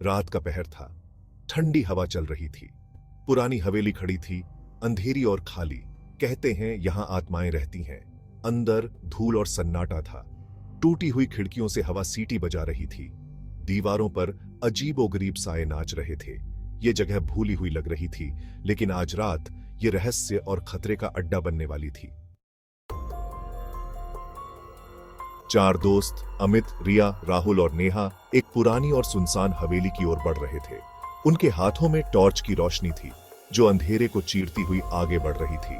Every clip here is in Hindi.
रात का पहर था। ठंडी हवा चल रही थी। पुरानी हवेली खड़ी थी, अंधेरी और खाली। कहते हैं यहां आत्माएं रहती हैं। अंदर धूल और सन्नाटा था। टूटी हुई खिड़कियों से हवा सीटी बजा रही थी। दीवारों पर अजीबोगरीब साए नाच रहे थे। ये जगह भूली हुई लग रही थी, लेकिन आज रात ये रहस्य और खतरे का अड्डा बनने वाली थी। चार दोस्त अमित, रिया, राहुल और नेहा एक पुरानी और सुनसान हवेली की ओर बढ़ रहे थे। उनके हाथों में टॉर्च की रोशनी थी, जो अंधेरे को चीरती हुई आगे बढ़ रही थी।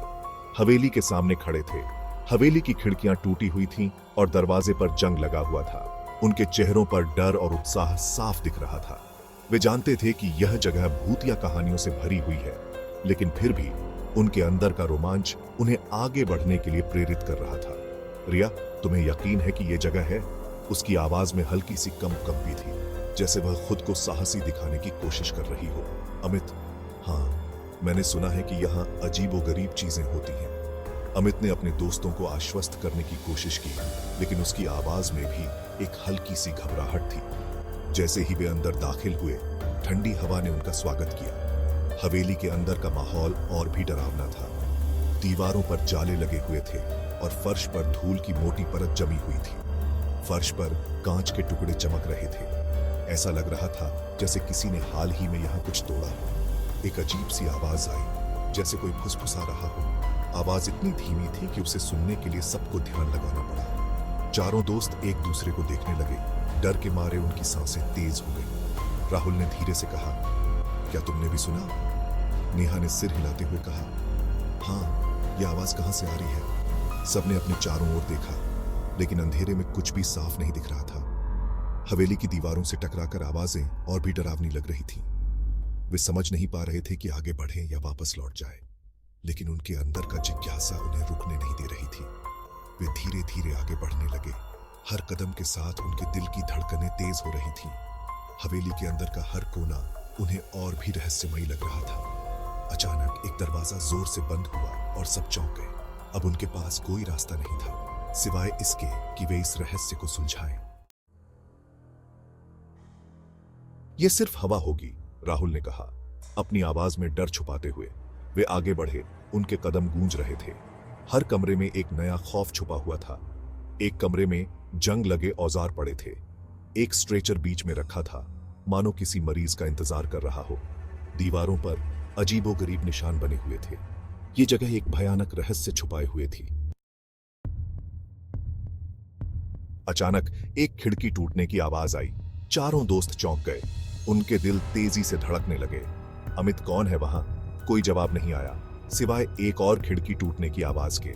हवेली के सामने खड़े थे। हवेली की खिड़कियां टूटी हुई थीं और दरवाजे पर जंग लगा हुआ था। उनके चेहरों पर डर और उत्साह साफ दिख रहा था। वे जानते थे कि यह जगह भूतिया कहानियों से भरी हुई है, लेकिन फिर भी उनके अंदर का रोमांच उन्हें आगे बढ़ने के लिए प्रेरित कर रहा था। रिया, तुम्हें यकीन है कि यह जगह है? उसकी आवाज में हल्की सी कंपी थी, जैसे वह खुद को साहसी दिखाने की कोशिश कर रही हो। अमित, हाँ, मैंने सुना है कि यहाँ अजीबोगरीब चीजें होती हैं। अमित ने अपने दोस्तों को आश्वस्त करने की कोशिश की, लेकिन उसकी आवाज में भी एक हल्की सी घबराहट थी। जैसे ही वे अंदर दाखिल हुए, ठंडी हवा ने उनका स्वागत किया। हवेली के अंदर का माहौल और भी डरावना था। दीवारों पर जाले लगे हुए थे और फर्श पर धूल की मोटी परत जमी हुई थी। फर्श पर कांच के टुकड़े चमक रहे थे। ऐसा लग रहा था जैसे किसी ने हाल ही में यहाँ कुछ तोड़ा हो। एक अजीब सी आवाज आई, जैसे कोई फुसफुसा रहा हो। आवाज इतनी धीमी थी कि उसे सुनने के लिए सबको ध्यान लगाना पड़ा। चारों दोस्त एक दूसरे को देखने लगे। डर के मारे उनकी सांसें तेज हो गई। राहुल ने धीरे से कहा, क्या तुमने भी सुना? नेहा ने सिर हिलाते हुए कहा, हाँ, यह आवाज कहां से आ रही है? सबने अपने चारों ओर देखा, लेकिन अंधेरे में कुछ भी साफ नहीं दिख रहा था। हवेली की दीवारों से टकराकर आवाजें और भी डरावनी लग रही थीं। वे समझ नहीं पा रहे थे कि आगे बढ़ें या वापस लौट जाएं, लेकिन उनके अंदर का जिज्ञासा उन्हें रुकने नहीं दे रही थी। वे धीरे धीरे आगे बढ़ने लगे। हर कदम के साथ उनके दिल की धड़कनें तेज हो रही थीं। हवेली के अंदर का हर कोना उन्हें और भी रहस्यमयी लग रहा था। अचानक एक दरवाजा जोर से बंद हुआ और सब चौंक गए। अब उनके पास कोई रास्ता नहीं था, सिवाय इसके कि वे इस रहस्य को सुलझाएं। यह सिर्फ हवा होगी, राहुल ने कहा, अपनी आवाज में डर छुपाते हुए। वे आगे बढ़े। उनके कदम गूंज रहे थे। हर कमरे में एक नया खौफ छुपा हुआ था। एक कमरे में जंग लगे औजार पड़े थे। एक स्ट्रेचर बीच में रखा था, मानो किसी मरीज का इंतजार कर रहा हो। दीवारों पर अजीबोगरीब निशान बने हुए थे। ये जगह एक भयानक रहस्य छुपाए हुए थी। अचानक एक खिड़की टूटने की आवाज आई। चारों दोस्त चौंक गए। उनके दिल तेजी से धड़कने लगे। अमित, कौन है वहां? कोई जवाब नहीं आया, सिवाय एक और खिड़की टूटने की आवाज के।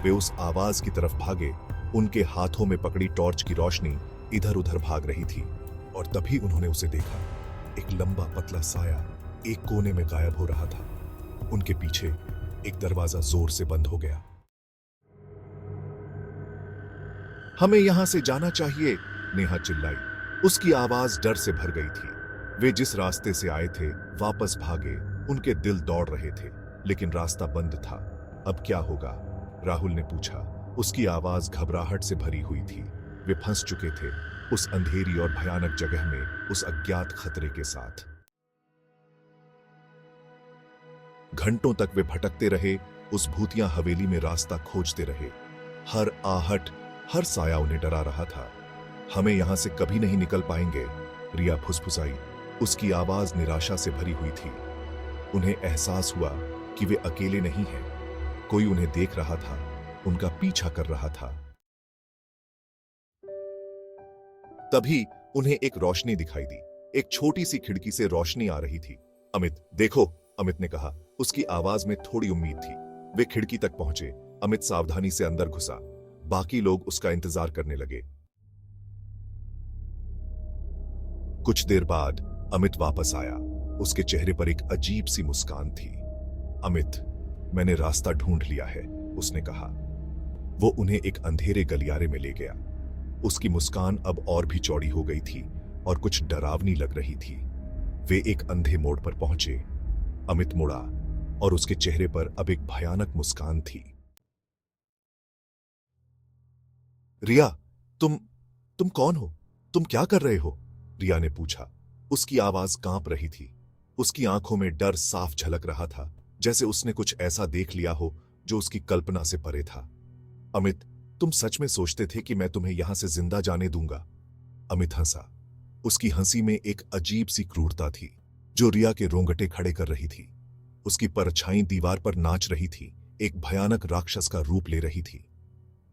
वे उस आवाज की तरफ भागे। उनके हाथों में पकड़ी टॉर्च की रोशनी इधर उधर भाग रही थी, और तभी उन्होंने उसे देखा। एक लंबा पतला साया एक कोने में गायब हो रहा था। उनके पीछे एक दरवाजा जोर से बंद हो गया। हमें यहां से जाना चाहिए, नेहा चिल्लाई। उसकी आवाज डर से भर गई थी। वे जिस रास्ते से आए थे वापस भागे। उनके दिल दौड़ रहे थे, लेकिन रास्ता बंद था। अब क्या होगा? राहुल ने पूछा। उसकी आवाज घबराहट से भरी हुई थी। वे फंस चुके थे उस अंधेरी और भयानक जगह में, उस अज्ञात खतरे के साथ। घंटों तक वे भटकते रहे, उस भूतिया हवेली में रास्ता खोजते रहे। हर आहट, हर साया उन्हें डरा रहा था। हमें यहां से कभी नहीं निकल पाएंगे, रिया फुसफुसाई। उसकी आवाज निराशा से भरी हुई थी। उन्हें एहसास हुआ कि वे अकेले नहीं हैं। कोई उन्हें देख रहा था, उनका पीछा कर रहा था। तभी उन्हें एक रोशनी दिखाई दी। एक छोटी सी खिड़की से रोशनी आ रही थी। अमित, देखो, अमित ने कहा। उसकी आवाज में थोड़ी उम्मीद थी। वे खिड़की तक पहुंचे। अमित सावधानी से अंदर घुसा। बाकी लोग उसका इंतजार करने लगे। कुछ देर बाद अमित वापस आया। उसके चेहरे पर एक अजीब सी मुस्कान थी। अमित, मैंने रास्ता ढूंढ लिया है, उसने कहा। वो उन्हें एक अंधेरे गलियारे में ले गया। उसकी मुस्कान अब और भी चौड़ी हो गई थी और कुछ डरावनी लग रही थी। वे एक अंधे मोड़ पर पहुंचे। अमित मुड़ा और उसके चेहरे पर अब एक भयानक मुस्कान थी। रिया, तुम कौन हो? तुम क्या कर रहे हो? रिया ने पूछा। उसकी आवाज कांप रही थी। उसकी आंखों में डर साफ झलक रहा था, जैसे उसने कुछ ऐसा देख लिया हो जो उसकी कल्पना से परे था। अमित, तुम सच में सोचते थे कि मैं तुम्हें यहां से जिंदा जाने दूंगा? अमित हंसा। उसकी हंसी में एक अजीब सी क्रूरता थी जो रिया के रोंगटे खड़े कर रही थी। उसकी परछाई दीवार पर नाच रही थी, एक भयानक राक्षस का रूप ले रही थी।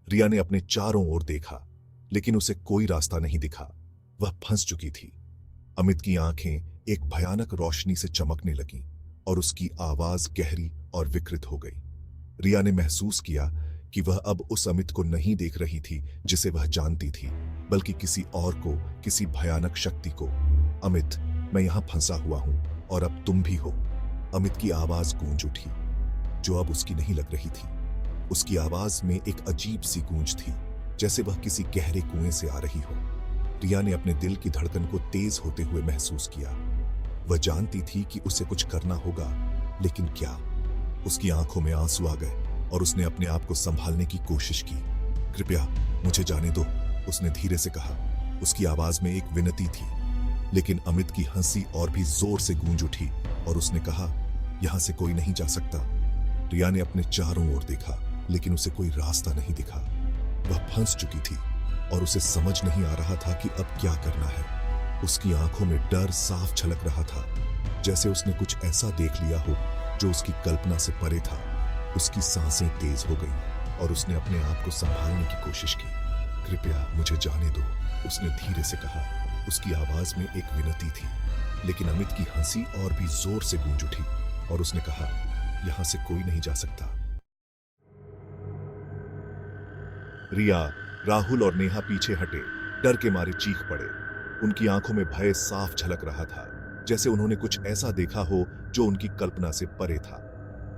रिया ने अपने चारों ओर देखा, लेकिन उसे कोई रास्ता नहीं दिखा। वह फंस चुकी थी। अमित की आंखें एक भयानक रोशनी से चमकने लगीं और उसकी आवाज गहरी और विकृत हो गई। रिया ने महसूस किया कि वह अब उस अमित को नहीं देख रही थी जिसे वह जानती थी, बल्कि किसी और को, किसी भयानक शक्ति को। अमित, मैं यहां फंसा हुआ हूं और अब तुम भी हो। अमित की आवाज गूंज उठी, जो अब उसकी नहीं लग रही थी। उसकी आवाज में एक अजीब सी गूंज थी, जैसे वह किसी गहरे कुएं से आ रही हो। रिया ने अपने दिल की धड़कन को तेज होते हुए महसूस किया। वह जानती थी कि उसे कुछ करना होगा, लेकिन क्या? उसकी आंखों में आंसू आ गए और उसने अपने आप को संभालने की कोशिश की। कृपया मुझे जाने दो, उसने धीरे से कहा। उसकी आवाज में एक विनती थी। लेकिन अमित की हंसी और भी जोर से गूंज उठी और उसने कहा, यहां से कोई नहीं जा सकता। रिया ने अपने चारों ओर देखा, लेकिन उसे कोई रास्ता नहीं दिखा। वह फंस चुकी थी और उसे समझ नहीं आ रहा था कि अब क्या करना है। उसकी आंखों में डर साफ झलक रहा था, जैसे उसने कुछ ऐसा देख लिया हो जो उसकी कल्पना से परे था। उसकी सांसें तेज हो गई और उसने अपने आप को संभालने की कोशिश की। कृपया मुझे जाने दो, उसने धीरे से कहा। उसकी आवाज में एक विनती थी, लेकिन अमित की हंसी और भी जोर से गूंज उठी और उसने कहा, यहां से कोई नहीं जा सकता। रिया, राहुल और नेहा पीछे हटे, डर के मारे चीख पड़े। उनकी आंखों में भय साफ झलक रहा था, जैसे उन्होंने कुछ ऐसा देखा हो जो उनकी कल्पना से परे था।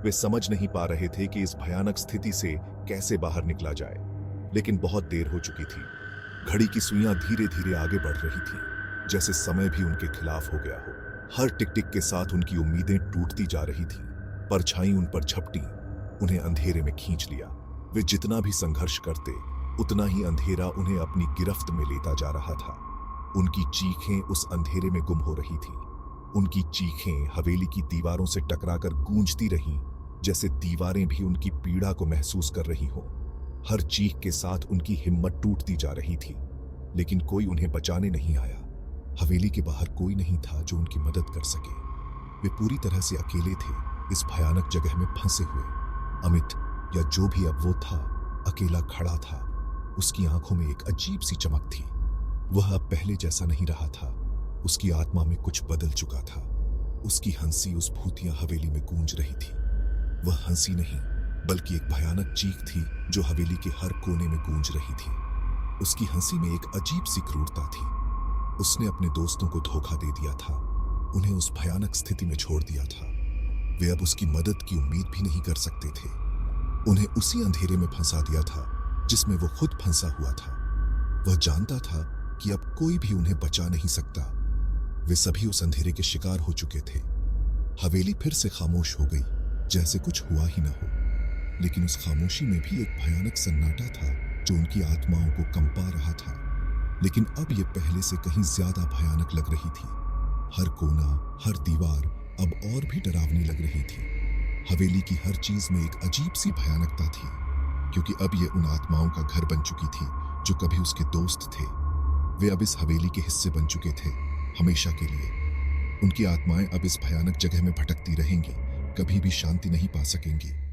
वे समझ नहीं पा रहे थे कि इस भयानक स्थिति से कैसे बाहर निकला जाए, लेकिन बहुत देर हो चुकी थी। घड़ी की सुइयां धीरे धीरे आगे बढ़ रही थी, जैसे समय भी उनके खिलाफ हो गया हो। हर टिक टिक के साथ उनकी उम्मीदें टूटती जा रही थी। परछाई उन पर झपटी, उन्हें अंधेरे में खींच लिया। वे जितना भी संघर्ष करते, उतना ही अंधेरा उन्हें अपनी गिरफ्त में लेता जा रहा था। उनकी चीखें उस अंधेरे में गुम हो रही थी। उनकी चीखें हवेली की दीवारों से टकराकर गूंजती रहीं, जैसे दीवारें भी उनकी पीड़ा को महसूस कर रही हों। हर चीख के साथ उनकी हिम्मत टूटती जा रही थी, लेकिन कोई उन्हें बचाने नहीं आया। हवेली के बाहर कोई नहीं था जो उनकी मदद कर सके। वे पूरी तरह से अकेले थे, इस भयानक जगह में फंसे हुए। अमित, या जो भी अब वो था, अकेला खड़ा था। उसकी आंखों में एक अजीब सी चमक थी। वह अब पहले जैसा नहीं रहा था। उसकी आत्मा में कुछ बदल चुका था। उसकी हंसी उस भूतिया हवेली में गूंज रही थी। वह हंसी नहीं, बल्कि एक भयानक चीख थी जो हवेली के हर कोने में गूंज रही थी। उसकी हंसी में एक अजीब सी क्रूरता थी। उसने अपने दोस्तों को धोखा दे दिया था, उन्हें उस भयानक स्थिति में छोड़ दिया था। वे अब उसकी मदद की उम्मीद भी नहीं कर सकते थे। उन्हें उसी अंधेरे में फंसा दिया था जिसमें वो खुद फंसा हुआ था। वह जानता था कि अब कोई भी उन्हें बचा नहीं सकता। वे सभी उस अंधेरे के शिकार हो चुके थे। हवेली फिर से खामोश हो गई, जैसे कुछ हुआ ही न हो। लेकिन उस खामोशी में भी एक भयानक सन्नाटा था जो उनकी आत्माओं को कंपा रहा था। लेकिन अब ये पहले से कहीं ज्यादा भयानक लग रही थी। हर कोना, हर दीवार अब और भी डरावनी लग रही थी। हवेली की हर चीज में एक अजीब सी भयानकता थी, क्योंकि अब ये उन आत्माओं का घर बन चुकी थी जो कभी उसके दोस्त थे। वे अब इस हवेली के हिस्से बन चुके थे, हमेशा के लिए। उनकी आत्माएं अब इस भयानक जगह में भटकती रहेंगी, कभी भी शांति नहीं पा सकेंगी।